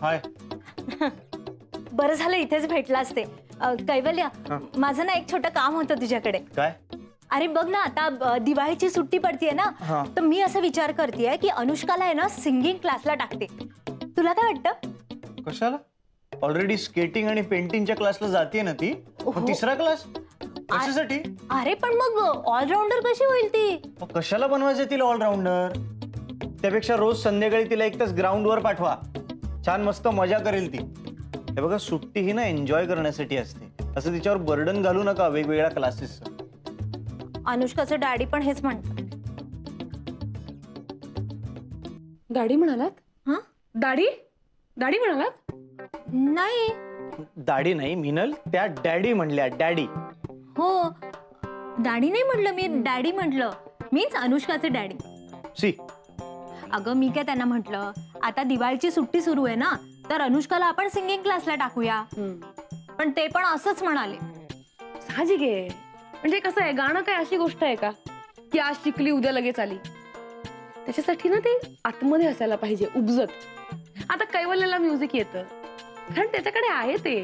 हाय. बरं झालं इथेच भेटलास ते. कैवल्या, माझं ना एक छोटं काम होतं तुझ्याकडे. काय? अरे बघ ना, आता दिवाळीची सुट्टी पडतीये ना, तर मी असं विचार करतेय की अनुष्काला आहे ना सिंगिंग क्लासला टाकते. तुला काय वाटतं? कशाला? ऑलरेडी स्केटिंग आणि पेंटिंगच्या क्लासला जाते ना ती. मग तिसरा क्लास कशासाठी? अरे पण मग ऑलराऊंडर कशी होईल ती? कशाला बनवायचं तिला ऑलराऊंडर? त्यापेक्षा रोज संध्याकाळी तिला एक तास ग्राउंडवर पाठवा. छान मस्त मजा करेल ती. हे बघा, सुट्टी ही ना एन्जॉय करण्यासाठी असते. असं तिच्यावर बर्डन घालू नका वेगवेगळ्या क्लासेसचं. अनुष्काचं डॅडी पण हेच म्हणतात. दाढी म्हणालात? हा? दाढी दाढी म्हणालात? नाही. दाढी नाही मिनल, त्या डॅडी म्हणल्या. डॅडी. हो, डॅडी नाही म्हटलं मी, डॅडी म्हटलं. मीच अनुष्काचे डॅडी. सी. अगं मी काय त्यांना म्हटलं, आता दिवाळीची सुट्टी सुरू आहे ना, तर अनुष्काला आपण सिंगिंग क्लासला टाकूया. पण ते पण असंच म्हणाले. साहजिक आहे. म्हणजे कसं आहे, गाणं काय अशी गोष्ट आहे का की आज शिकली उद्या लगेच आली? त्याच्यासाठी ना ते आतमध्ये असायला पाहिजे, उपजत. आता कैवल्याला म्युझिक येतं कारण त्याच्याकडे आहे ते,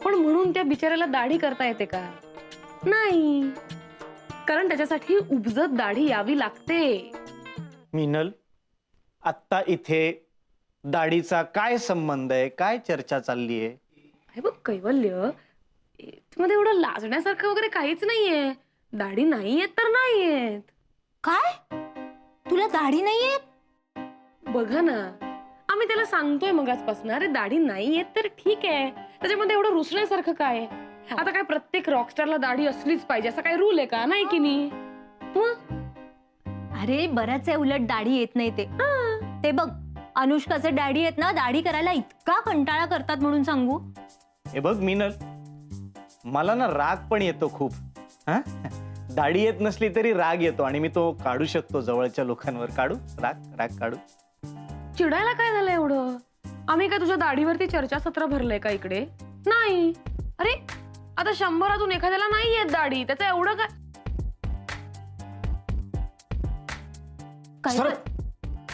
पण म्हणून त्या बिचाऱ्याला दाढी करता येते का? नाही, कारण त्याच्यासाठी उपजत दाढी यावी लागते. मिनल, आत्ता इथे दाढीचा काय संबंध आहे? काय चर्चा चालली आहे? हे बघ कैवल्य, मध्ये एवढं लाजण्यासारखं वगैरे काहीच नाहीये. दाढी नाही येत तर नाही येत. काय? तुला दाढी नाहीये? बघा ना, आम्ही त्याला सांगतोय मगाचपासून, अरे दाढी नाही येत तर ठीक आहे, त्याच्यामध्ये एवढं रुसण्यासारखं काय आहे? आता काय प्रत्येक रॉकस्टारला दाढी असलीच पाहिजे असा काय रूल आहे का? नाही की नाही? अरे बरंच आहे उलट दाढी येत नाही ते. ते बघ, अनुष्काचे डॅडी आहेत ना, दाढी करायला इतका कंटाळा करतात म्हणून सांगू. हे बघ मिनल, मला ना राग पण येतो खूप. हा, दाढी येत नसली तरी राग येतो आणि मी तो काढू शकतो जवळच्या लोकांवर. काढू राग काढू. चिडायला काय झालं एवढं? आम्ही काय तुझ्या दाढीवरती चर्चासत्र भरलंय का इकडे? नाही. अरे आता 100तून एखाद्याला नाही येत दाढी, त्याचं एवढं काय?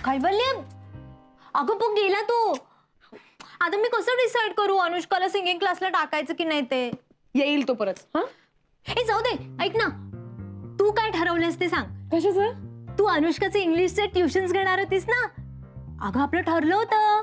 कैवल्य, अगं बघ गेला तो. आता मी कसं डिसाइड करू अनुष्काला सिंगिंग क्लासला टाकायचं की नाही ते? येईल तो परत. हा, हे जाऊ दे, ऐक ना, तू काय ठरवलंस ते सांग. कशाचं? तू अनुष्काचे इंग्लिशचे ट्युशन्स घेणार होतीस ना? अगं आपलं ठरलं होतं.